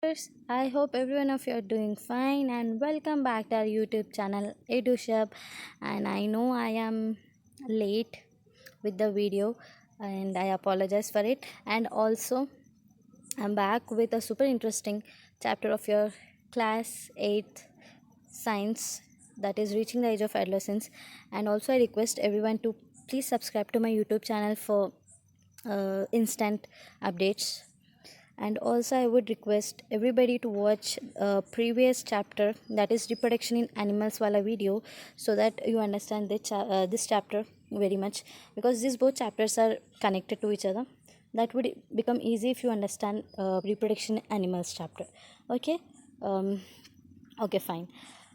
I hope everyone of you are doing fine and welcome back to our YouTube channel EduShub. And I know I am late with the video and I apologize for it. And also, I'm back with a super interesting chapter of your class 8th science, that is reaching the age of adolescence. And also, I request everyone to please subscribe to my YouTube channel for instant updates. And also I would request everybody to watch a previous chapter, that is reproduction in animals wala video, so that you understand this chapter very much, because these both chapters are connected to each other. That would become easy if you understand reproduction in animals chapter. Okay. um, okay, fine.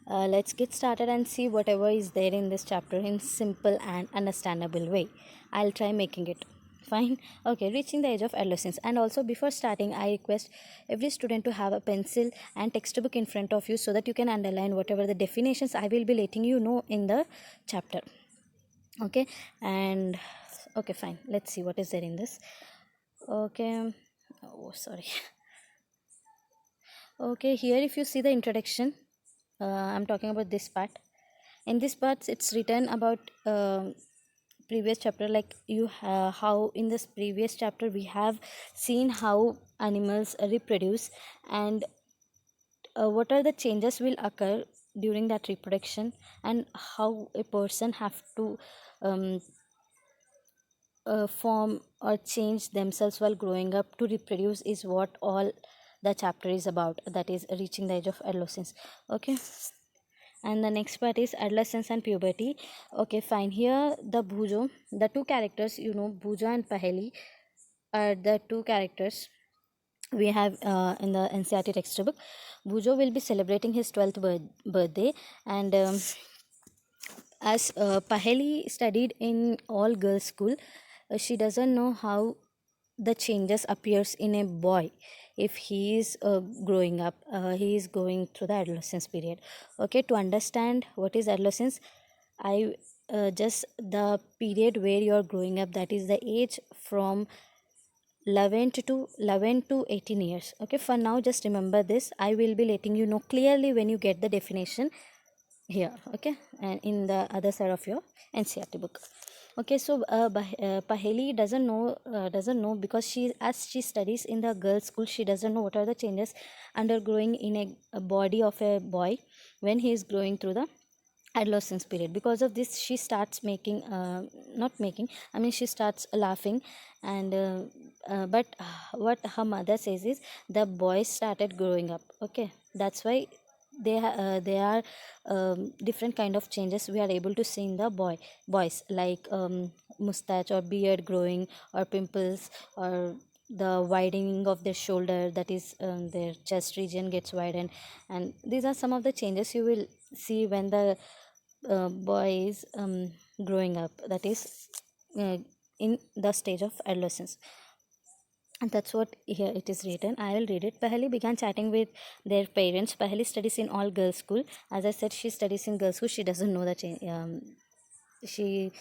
Let's get started and see whatever is there in this chapter in simple and understandable way. I'll try making it fine. Okay, reaching the age of adolescence. And also, before starting, I request every student to have a pencil and textbook in front of you, so that you can underline whatever the definitions I will be letting you know in the chapter. Okay. And okay, fine, let's see what is there in this. Okay. Oh, sorry. Okay, here if you see the introduction, I'm talking about this part. In this part it's written about previous chapter, like how in this previous chapter we have seen how animals reproduce, and what are the changes will occur during that reproduction, and how a person have to um, form or change themselves while growing up to reproduce, is what all the chapter is about, that is reaching the age of adolescence. Okay. And the next part is adolescence and puberty. Okay, fine. Here the Bhujo, the two characters, Bhujo and Paheli are the two characters we have in the NCERT textbook. Bhujo will be celebrating his 12th birthday, and as Paheli studied in all girls school, she doesn't know how the changes appears in a boy if he is growing up, he is going through the adolescence period. Okay, to understand what is adolescence, I just the period where you are growing up, that is the age from 11 to 18 years. Okay, for now just remember this. I will be letting you know clearly when you get the definition here. Okay, and in the other side of your NCERT book. Okay, so Paheli doesn't know because she studies in the girls school, she doesn't know what are the changes undergoing in a body of a boy when he is growing through the adolescence period. Because of this, she starts making not making, I mean, she starts laughing. And but what her mother says is the boys started growing up. Okay, that's why they are different kind of changes we are able to see in the boys, like mustache or beard growing, or pimples, or the widening of their shoulder, that is their chest region gets widened. And these are some of the changes you will see when the boy is growing up, that is uh, in the stage of adolescence. And that's what here it is written. I will read it. Paheli began chatting with their parents. Paheli studies in all girls school. As I said, she studies in girls school. She doesn't know that she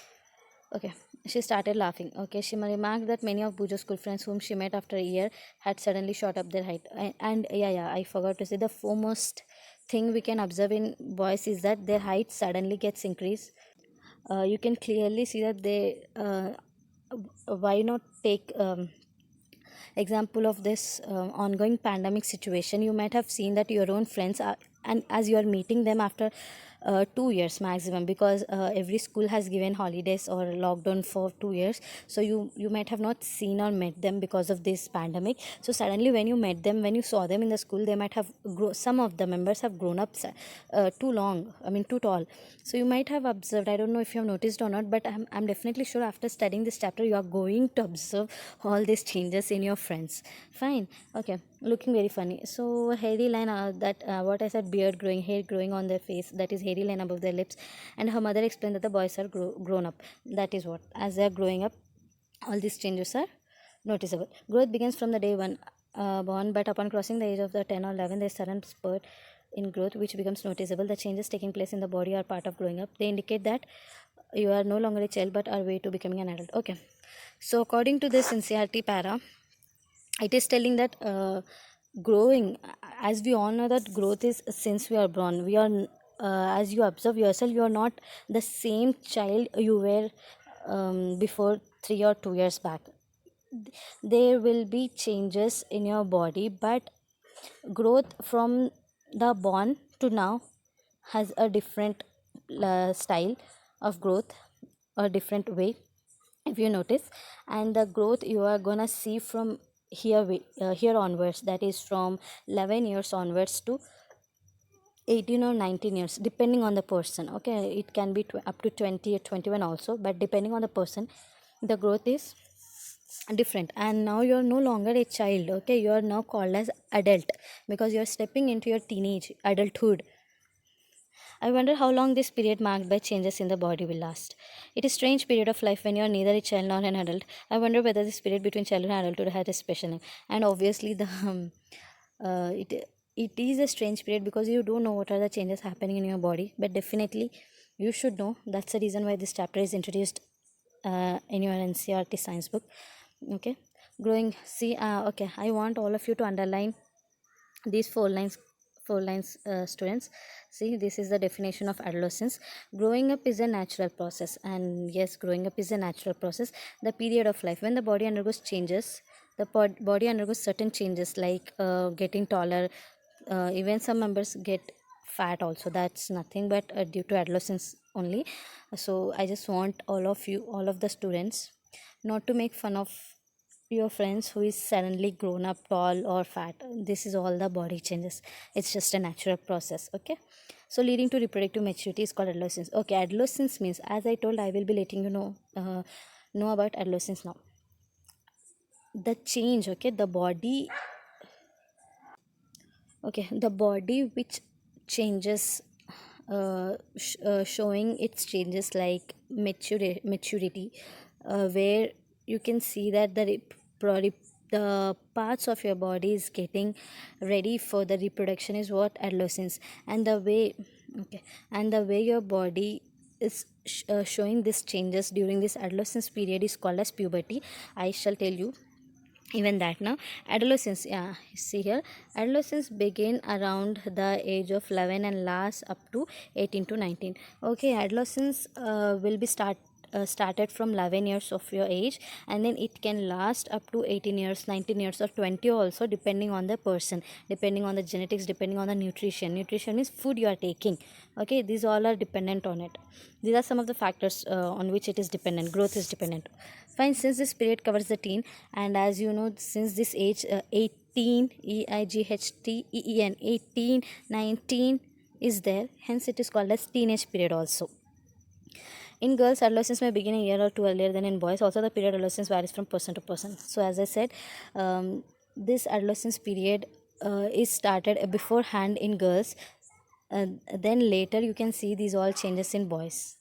okay. She started laughing. Okay, she remarked that many of Bujo's school friends whom she met after a year had suddenly shot up their height. And yeah, I forgot to say, the foremost thing we can observe in boys is that their height suddenly gets increased. You can clearly see that they why not take example of this ongoing pandemic situation. You might have seen that your own friends are, and as you are meeting them after 2 years maximum, because every school has given holidays or lockdown for 2 years, so you might have not seen or met them because of this pandemic. So suddenly when you met them, when you saw them in the school, they might have some of the members have grown up too long, I mean too tall. So you might have observed, I don't know if you have noticed or not, but I'm definitely sure after studying this chapter you are going to observe all these changes in your friends. Fine. Okay, looking very funny. So hairy line, that what I said, beard growing, hair growing on their face, that is hairy line above their lips. And her mother explained that the boys are grown up, that is what, as they are growing up, all these changes are noticeable. Growth begins from the day one born, but upon crossing the age of the 10 or 11, there is sudden spurt in growth which becomes noticeable. The changes taking place in the body are part of growing up. They indicate that you are no longer a child but are way to becoming an adult. Okay, so according to this NCERT para, it is telling that growing, as we all know that growth is since we are born. We are as you observe yourself, you are not the same child you were before 3 or 2 years back. There will be changes in your body, but growth from the born to now has a different style of growth, a different way, if you notice. And the growth you are gonna see from here onwards, that is from 11 years onwards to 18 or 19 years, depending on the person. Okay, it can be up to 20 or 21 also, but depending on the person, the growth is different. And now you're no longer a child. Okay, you are now called as adult, because you're stepping into your teenage adulthood. I wonder how long this period marked by changes in the body will last. It is a strange period of life when you are neither a child nor an adult. I wonder whether this period between childhood and adulthood had a special name. And obviously, the it is a strange period because you don't know what are the changes happening in your body. But definitely, you should know. That's the reason why this chapter is introduced in your NCERT science book. Okay, growing. See, okay, I want all of you to underline these four lines, students. See, this is the definition of adolescence. Growing up is a natural process, and yes, growing up is a natural process. The period of life when the body undergoes changes. The body undergoes certain changes like getting taller. Even some members get fat also. That's nothing but due to adolescence only. So I just want all of the students, not to make fun of your friends who is suddenly grown up tall or fat. This is all the body changes. It's just a natural process. Okay, so leading to reproductive maturity is called adolescence. Okay, adolescence means, as I told, I will be letting you know about adolescence now. The change, okay, the body, okay, the body which changes, showing its changes like maturity, where you can see that the parts of your body is getting ready for the reproduction is what adolescence. And the way, okay, and the way your body is showing these changes during this adolescence period is called as puberty. I shall tell you even that now. Adolescence, yeah, see here, adolescence begin around the age of 11 and lasts up to 18 to 19. Okay, adolescence will be started from 11 years of your age, and then it can last up to 18 years, 19 years, or 20 also, depending on the person, depending on the genetics, depending on the nutrition means food you are taking. Okay, these all are dependent on it. These are some of the factors on which it is dependent, growth is dependent. Fine, since this period covers the teen, and as you know, since this age, 18, EIGHTEEN, 18, 19 is there, hence it is called as teenage period also. In girls, adolescence may begin a year or two earlier than in boys. Also, the period of adolescence varies from person to person. So, as I said, this adolescence period is started beforehand in girls. Then later, you can see these all changes in boys.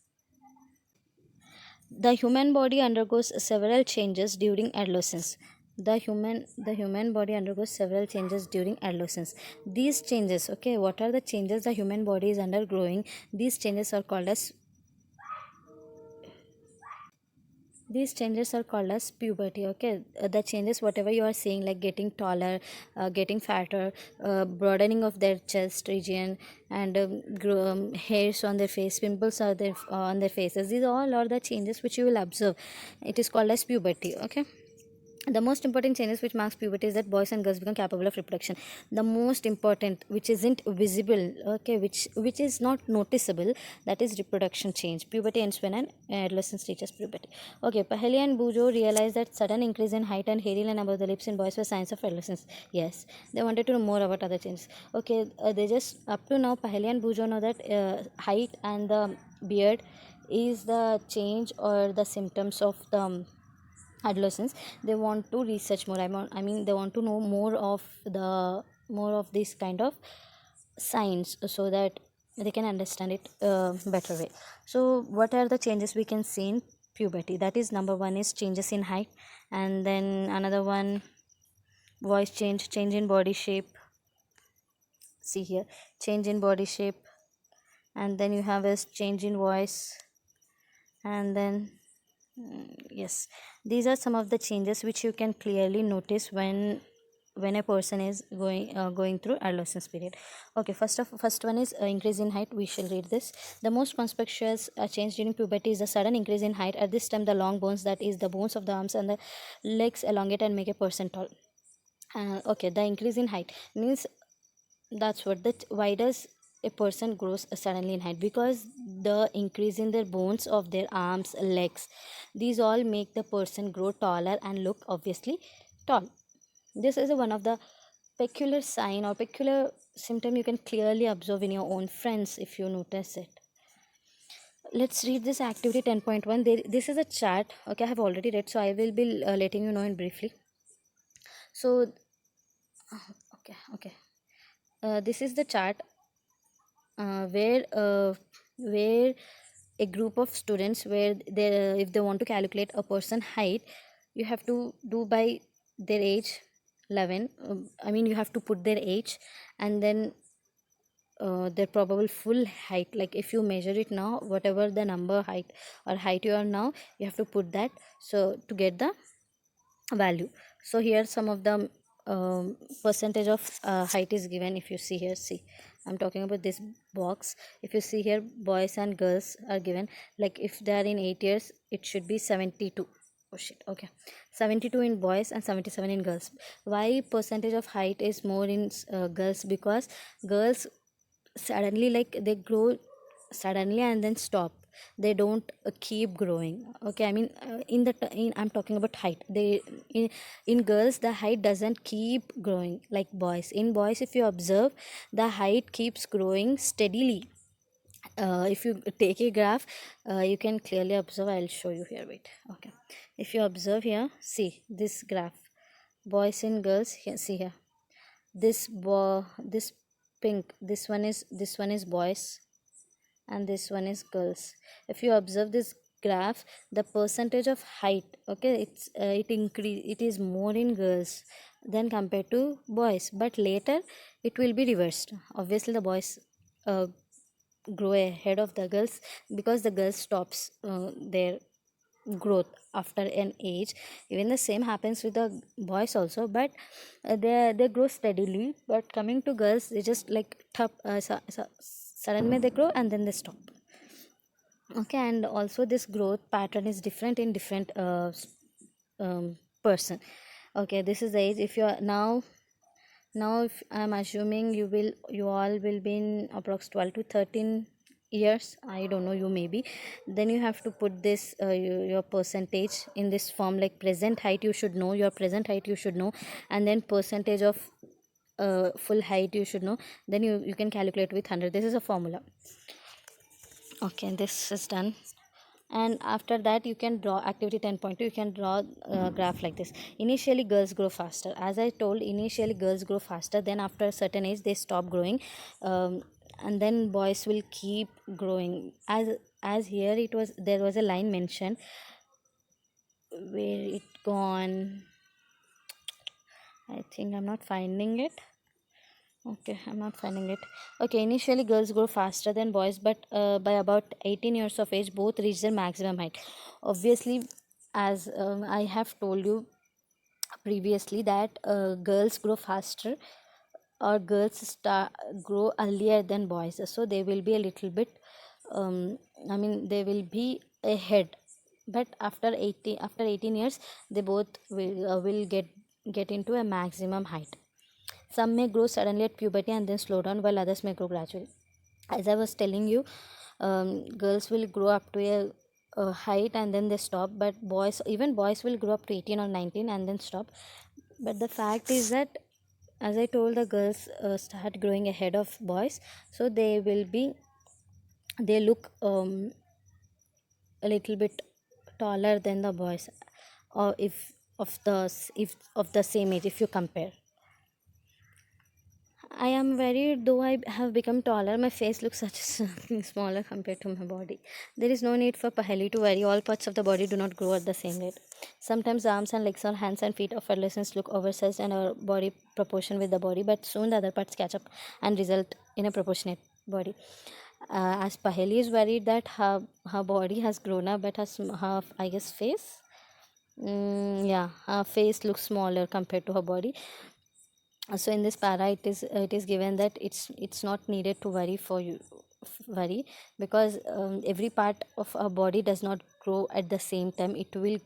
The human body undergoes several changes during adolescence. The human body undergoes several changes during adolescence. These changes, okay, what are the changes the human body is undergoing? These changes are called as puberty. Okay, the changes whatever you are seeing, like getting taller, getting fatter, broadening of their chest region, and hairs on their face, pimples are there on their faces. These all are the changes which you will observe. It is called as puberty. Okay, the most important changes which marks puberty is that boys and girls become capable of reproduction. The most important, which isn't visible, okay, which is not noticeable, that is reproduction change. Puberty ends when an adolescent reaches puberty. Okay, Paheli and Bujo realized that sudden increase in height and hairy line above the lips in boys were signs of adolescence. Yes, they wanted to know more about other changes. Okay, they just, up to now, Paheli and Bujo know that height and the beard is the change or the symptoms of the adolescents. They want to research more. I mean they want to know more of this kind of signs, so that they can understand it better way. So what are the changes we can see in puberty? That is, number one is changes in height, and then another one, voice change in body shape. See here, change in body shape, and then you have a change in voice, and then yes, these are some of the changes which you can clearly notice when when a person is going through adolescence period. Okay, first one is increase in height. We shall read this. The most conspicuous change during puberty is the sudden increase in height. At this time, the long bones, that is the bones of the arms and the legs, elongate and make a person tall. Okay, the increase in height means, that's what that why does a person grows suddenly in height? Because the increase in their bones of their arms, legs, these all make the person grow taller and look obviously tall. This is one of the peculiar sign or peculiar symptom you can clearly observe in your own friends if you notice it. Let's read this activity 10.1. This is a chart. Okay, I have already read, so I will be letting you know in briefly. So okay, this is the chart where a group of students, where they, if they want to calculate a person height, you have to do by their age 11. I mean, you have to put their age and then their probable full height. Like if you measure it now, whatever the number height or height you are now, you have to put that, so to get the value. So here some of the percentage of height is given. If you see here, see, I'm talking about this box. If you see here, boys and girls are given. Like if they are in 8 years, it should be 72. Oh shit, okay, 72 in boys and 77 in girls. Why percentage of height is more in girls? Because girls suddenly, like, they grow suddenly and then stop. They don't keep growing. Okay, I mean, I'm talking about height. In girls, the height doesn't keep growing like boys. In boys, if you observe, the height keeps growing steadily. If you take a graph, you can clearly observe. I'll show you here, wait. Okay, if you observe here, see this graph, boys and girls. Here, see here, this pink, this one is boys and this one is girls. If you observe this graph, the percentage of height, okay, it is more in girls than compared to boys, but later it will be reversed. Obviously the boys uh, grow ahead of the girls, because the girls stops their growth after an age. Even the same happens with the boys also, but they grow steadily. But coming to girls, they just like suddenly they grow and then they stop. Okay, and also this growth pattern is different in different person. Okay, this is the age. If you are now, if I'm assuming you all will be in approx 12 to 13 years, I don't know, you maybe, then you have to put this your percentage in this form. Like present height, you should know your present height, you should know, and then percentage of full height you should know. Then you can calculate with 100. This is a formula. Okay, this is done. And after that, you can draw activity 10.2. You can draw a graph like this. Initially girls grow faster. As I told, initially girls grow faster, then after a certain age they stop growing, and then boys will keep growing. As here it was, there was a line mentioned, where it gone, I think I'm not finding it. Okay, I'm not finding it. Okay, initially girls grow faster than boys, but by about 18 years of age, both reach their maximum height. Obviously, as I have told you previously, that girls grow faster, or girls grow earlier than boys, so they will be a little bit, I mean, they will be ahead. But after 18 years, they both will get into a maximum height. Some may grow suddenly at puberty and then slow down, while others may grow gradually. As I was telling you, girls will grow up to a height and then they stop, but even boys will grow up to 18 or 19 and then stop. But the fact is that, as I told, the girls start growing ahead of boys, so they look a little bit taller than the boys, or if of the same age, if you compare. I am worried, though I have become taller, my face looks such smaller compared to my body. There is no need for Paheli to worry. All parts of the body do not grow at the same rate. Sometimes arms and legs or hands and feet of adolescents look oversized and our body proportion with the body, but soon the other parts catch up and result in a proportionate body. As Paheli is worried that her body has grown up, but her I guess face, yeah, her face looks smaller compared to her body. So in this para it is given that it's not needed to worry, because every part of our body does not grow at the same time. It will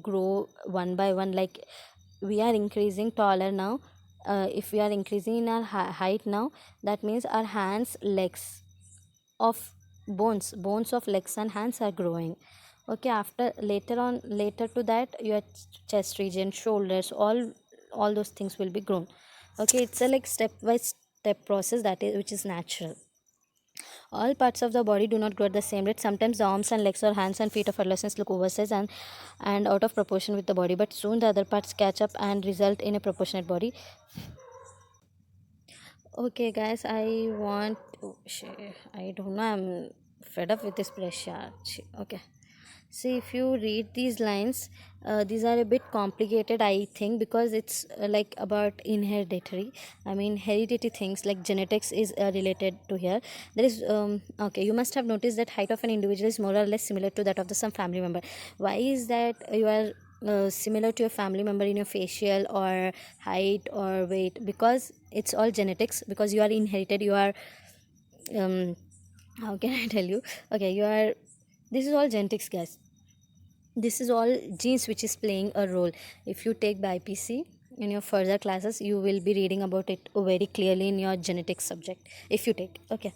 grow one by one. Like we are increasing taller now. If we are increasing in our height now, that means our hands, legs of bones of legs and hands are growing. Okay, after later to that, your chest region, shoulders, all those things will be grown. Okay, it's a like step by step process, that is which is natural. All parts of the body do not grow at the same rate. Sometimes the arms and legs or hands and feet of adolescents look oversized and out of proportion with the body, but soon the other parts catch up and result in a proportionate body. Okay, guys, oh, shit, I don't know. I'm fed up with this pressure. Okay. See, if you read these lines, these are a bit complicated, I think, because it's like about inheritatory. I mean, hereditary things like genetics is related to here. There is okay. You must have noticed that height of an individual is more or less similar to that of the some family member. Why is that you are similar to your family member in your facial or height or weight? Because it's all genetics. Because you are inherited. You are how can I tell you? Okay, you are. This is all genetics, guys. This is all genes which is playing a role. If you take BPC in your further classes, you will be reading about it very clearly in your genetics subject, if you take. Okay,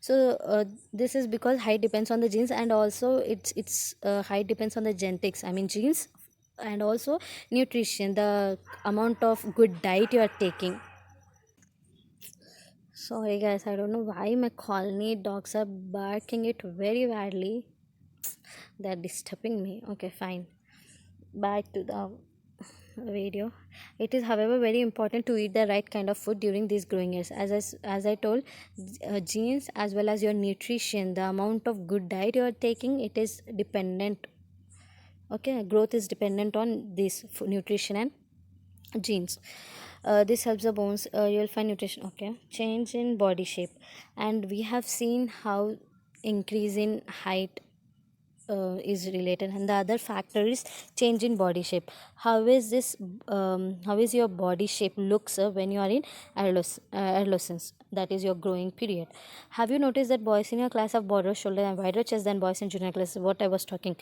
so this is because height depends on the genes, and also it's height depends on the genetics, I mean genes, and also nutrition, the amount of good diet you are taking. Sorry guys, I don't know why my colony dogs are barking it very badly. They're disturbing me. Okay, fine, back to the video. It is, however, very important to eat the right kind of food during these growing years. As I told, genes as well as your nutrition, the amount of good diet you are taking, it is dependent. Okay, growth is dependent on this nutrition and genes. This helps the bones. You'll find nutrition. Okay, change in body shape, and we have seen how increase in height is related, and the other factor is change in body shape. How is this how is your body shape looks when you are in adolescence, that is your growing period. Have you noticed that boys in your class have broader shoulder and wider chest than boys in junior class? What I was talking,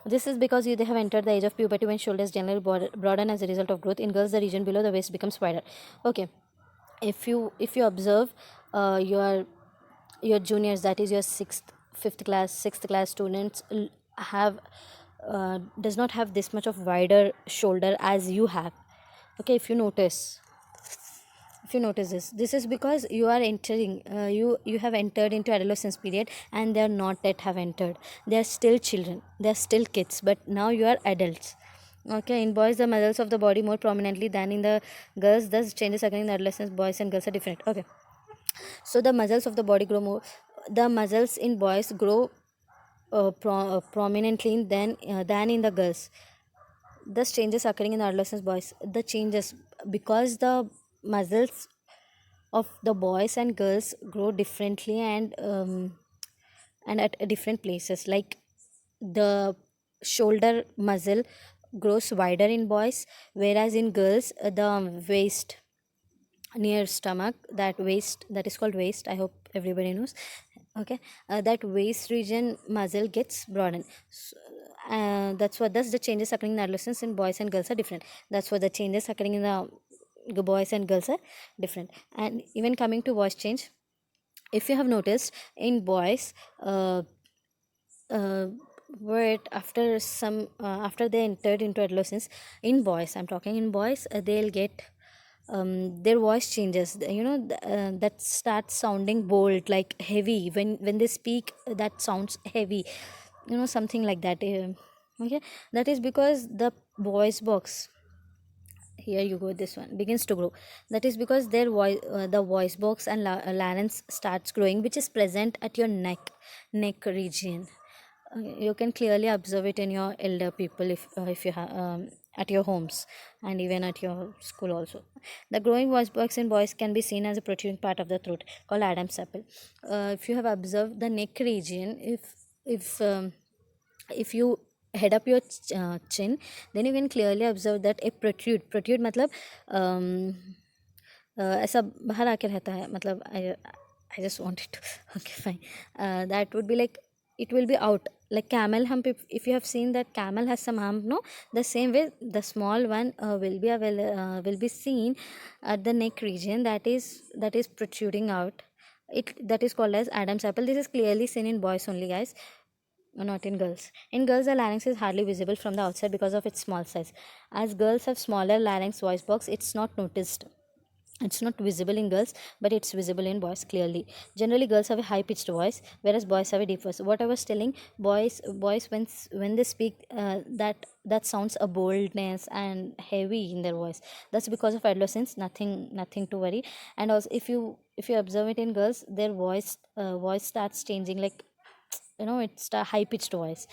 this is because they have entered the age of puberty, when shoulders generally broaden as a result of growth. In girls, the region below the waist becomes wider. Okay, if you observe your juniors, that is your sixth class students, have does not have this much of wider shoulder as you have. Okay, if you notice this is because you are entering you have entered into adolescence period, and they are not yet have entered. They are still children, they are still kids, but now you are adults. Okay, in boys the muscles of the body more prominently than in the girls, thus changes occurring in adolescence. Boys and girls are different. Okay, so the muscles of the body grow more. The muscles in boys grow prominently than in the girls. Thus changes occurring in adolescent boys. The changes because the muscles of the boys and girls grow differently, and at different places. Like the shoulder muscle grows wider in boys, whereas in girls the waist near stomach, that waist, that is called waist, I hope everybody knows. Okay, that waist region muscle gets broadened. So, that's the changes occurring in adolescence in boys and girls are different. That's what the changes occurring in the boys and girls are different. And even coming to voice change, if you have noticed in boys, uh, where after some after they entered into adolescence, in boys, I'm talking in boys, they'll get their voice changes. That starts sounding bold, like heavy. When they speak, that sounds heavy, something like that. Okay, that is because the voice box, here you go, this one begins to grow. That is because their voice, the voice box and larynx starts growing, which is present at your neck region. You can clearly observe it in your elder people, if you have at your homes, and even at your school also. The growing voice box in boys can be seen as a protruding part of the throat called Adam's apple. If you have observed the neck region, if you head up your chin, then you can clearly observe that a protrude matlab, um, ऐसा बाहर आके रहता है, मतलब I just wanted to okay fine, that would be like it will be out like camel hump. If you have seen that camel has some hump, no, the same way the small one will be seen at the neck region, that is protruding out. It that is called as Adam's apple. This is clearly seen in boys only, guys, not in girls. In girls, the larynx is hardly visible from the outside because of its small size. As girls have smaller larynx voice box, it's not noticed. It's not visible in girls, but it's visible in boys clearly. Generally, girls have a high pitched voice, whereas boys have a deep voice. What I was telling, boys when they speak, that sounds a boldness and heavy in their voice. That's because of adolescence. Nothing to worry. And also, if you observe it in girls, their voice starts changing, like it's a high pitched voice.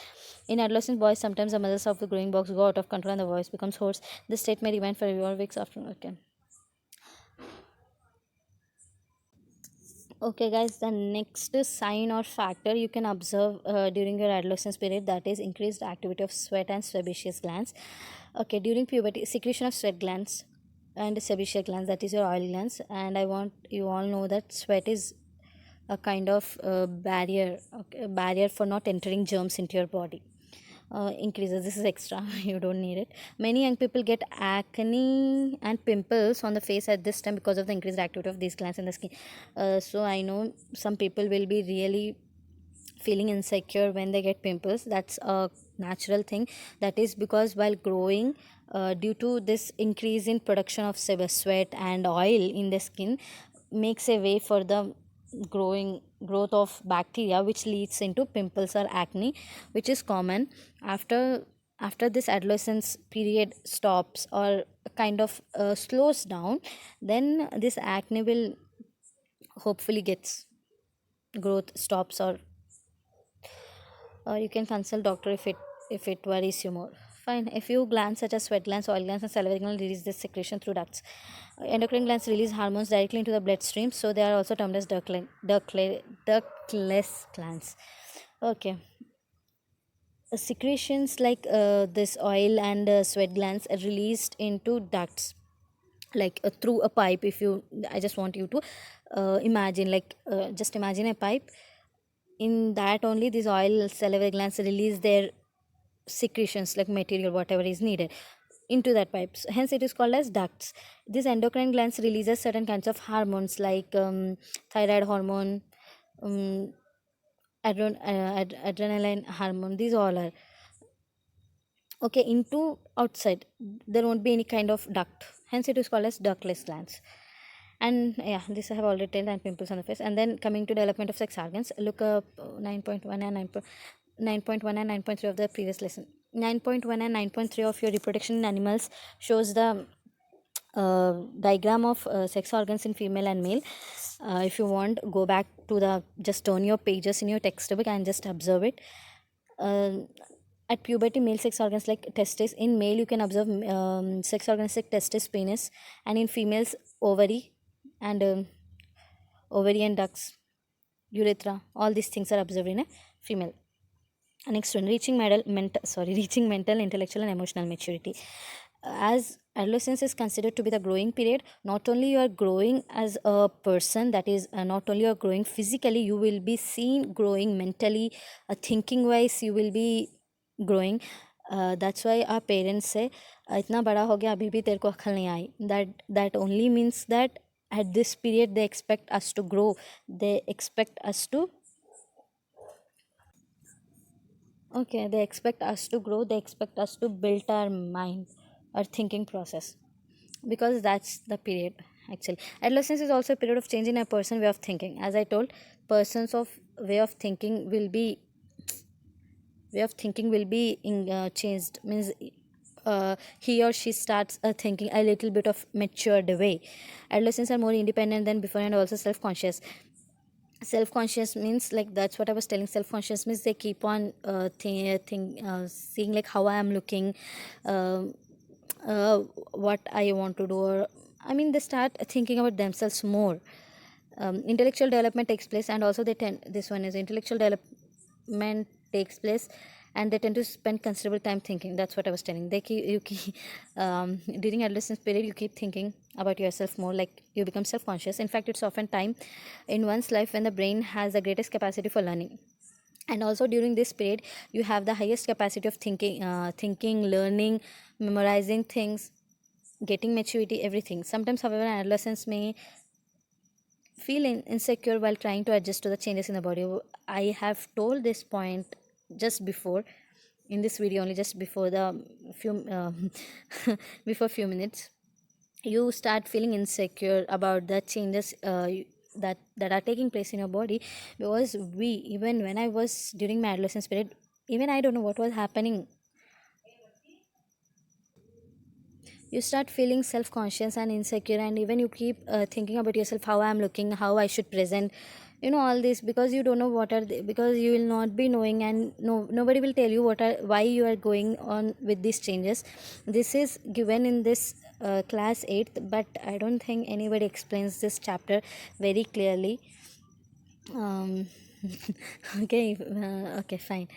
In adolescent boys, sometimes the muscles of the growing box go out of control and the voice becomes hoarse. This state may remain for a few weeks after. Okay, guys, the next sign or factor you can observe during your adolescence period, that is increased activity of sweat and sebaceous glands. Okay, during puberty, secretion of sweat glands and sebaceous glands, that is your oil glands. And I want you all know that sweat is a kind of barrier, okay, barrier for not entering germs into your body. Increases, this is extra, you don't need it. Many young people get acne and pimples on the face at this time because of the increased activity of these glands in the skin. So I know some people will be really feeling insecure when they get pimples. That's a natural thing. That is because while growing, due to this increase in production of sweat and oil in the skin, makes a way for the growth of bacteria, which leads into pimples or acne, which is common after this adolescence period stops or kind of slows down. Then this acne will hopefully gets growth stops, or you can consult doctor if it worries you more. Fine. A few glands such as sweat glands, oil glands, and salivary glands release this secretion through ducts. Endocrine glands release hormones directly into the bloodstream, so they are also termed as ductless glands. Okay. Secretions like this oil and sweat glands are released into ducts, like through a pipe. I just want you to imagine, like just imagine a pipe. In that only these oil salivary glands release their secretions, like material whatever is needed, into that pipes, hence it is called as ducts. These endocrine glands releases certain kinds of hormones like thyroid hormone, um, adrenaline hormone. These all are okay. Into outside there won't be any kind of duct, hence it is called as ductless glands. And yeah, this I have already told, and pimples on the face. And then coming to development of sex organs, look up 9.1 and 9.1 and 9.3 of the previous lesson. 9.1 and 9.3 of your reproduction in animals shows the diagram of sex organs in female and male. If you want, go back to the, just turn your pages in your textbook and just observe it. At puberty, male sex organs like testes. In male, you can observe sex organs like testis, penis, and in females, ovary and ducts, urethra. All these things are observed in a female. Next one, reaching mental, intellectual, and emotional maturity. As adolescence is considered to be the growing period, not only you are growing as a person, that is not only you are growing physically, you will be seen growing mentally, thinking wise you will be growing. That's why our parents say इतना बड़ा हो गया अभी भी तेरे को अक्ल नहीं आई. That only means that at this period they expect us to grow, they expect us to grow, they expect us to build our mind, our thinking process, because that's the period. Actually, adolescence is also a period of change in a person's way of thinking. As I told, persons of way of thinking will be changed, means he or she starts thinking a little bit of matured way. Adolescents are more independent than before and also self-conscious means, like, that's what I was telling. Self-conscious means they keep on seeing like how I am looking, what I want to do, or I mean they start thinking about themselves more. Intellectual development takes place, and also this one is intellectual development takes place and they tend to spend considerable time thinking. That's what I was telling. During adolescence period, you keep thinking about yourself more, like you become self-conscious. In fact, it's often time in one's life when the brain has the greatest capacity for learning, and also during this period you have the highest capacity of thinking, learning, memorizing things, getting maturity, everything. Sometimes, however, adolescents may feel insecure while trying to adjust to the changes in the body. I have told this point just before in this video, only just before the few before few minutes. You start feeling insecure about the changes that are taking place in your body, because even when I was during my adolescence period, even I don't know what was happening. You start feeling self-conscious and insecure, and even you keep thinking about yourself, how I'm looking, how I should present, all this, because you don't know what are they, because you will not be knowing, and nobody will tell you why you are going on with these changes. This is given in this class 8th, but I don't think anybody explains this chapter very clearly. um, okay, fine.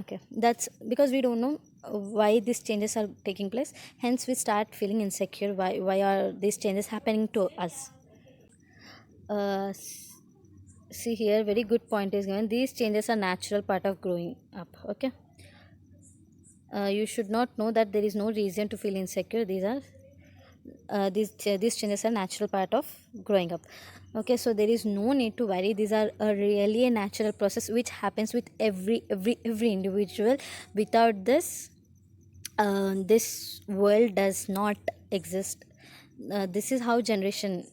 Okay, that's because we don't know why these changes are taking place, hence we start feeling insecure. Why are these changes happening to us? uh, s- See here, very good point is given. These changes are natural part of growing up. Okay, you should not know that there is no reason to feel insecure. These changes are natural part of growing up. Okay, so there is no need to worry. These are really a natural process which happens with every individual. Without this, this world does not exist. This is how generation,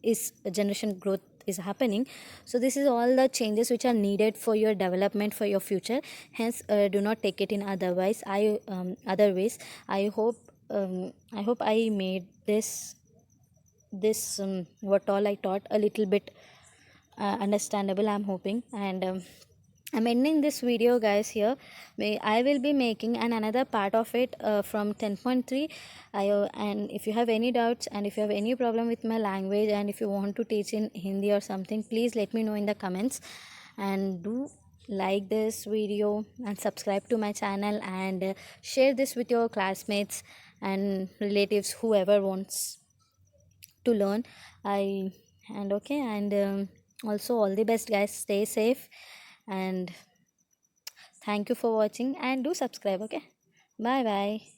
is generation growth is happening. So this is all the changes which are needed for your development, for your future. Hence, do not take it in other ways. I hope I made this what all I taught a little bit understandable, I'm hoping. And I'm ending this video, guys, here. I will be making another part of it from 10.3. And if you have any doubts, and if you have any problem with my language, and if you want to teach in Hindi or something, please let me know in the comments. And do like this video and subscribe to my channel, and share this with your classmates and relatives, whoever wants to learn. I and okay, and also all the best, guys. Stay safe, and thank you for watching, and do subscribe. Okay, bye bye.